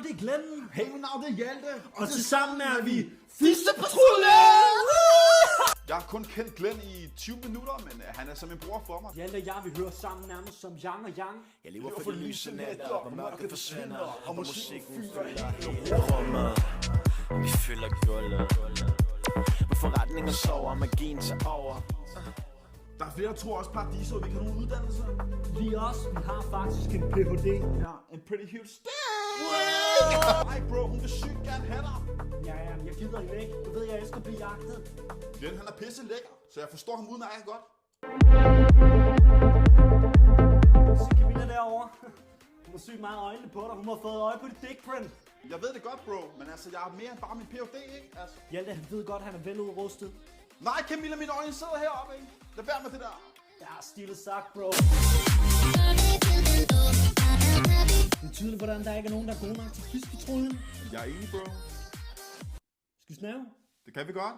navn det er Glenn. Hey, mit navn det er Hjalte. Og tilsammen er vi Fissepatrulje! Jeg har kun kendt Glenn i 20 minutter, men han er som en bror for mig. Hjalte og jeg, vi hører sammen nærmest som yang og yang. Jeg lever for de lyse nætter, hvor mørket forsvinder, og musikken fylder hele rummet. Vi fylder gulvet. Med forretninger sover, magien tager over. Der er flere, der tror også paradiso, vi kan have nogle uddannelser. Vi også, vi har faktisk en Ph.D. Ja, en pretty huge sting! Hej bro, hun vil sygt gerne have dig. Ja, jeg gider ikke. Du ved, jeg elsker at blive jagtet. Glenn, han er pisse lækker, så jeg forstår ham udmærket godt. Se Camilla derovre. Hun har sygt meget øjnene på dig. Hun har fået øje på dit dick print. Jeg ved det godt, bro, men altså, jeg er mere end bare min Ph.D., ikke? Altså. Hjalte, han ved godt, han er veludrustet. Nej, Camilla, mine øjne sidder heroppe, ikke? Lad være med det der. Ja, stilet sagt, bro. Det er tydeligt, hvordan der ikke er nogen, der er gode nok til Fiskepatruljen. Jeg er enig, bro. Skal vi snave? Det kan vi godt.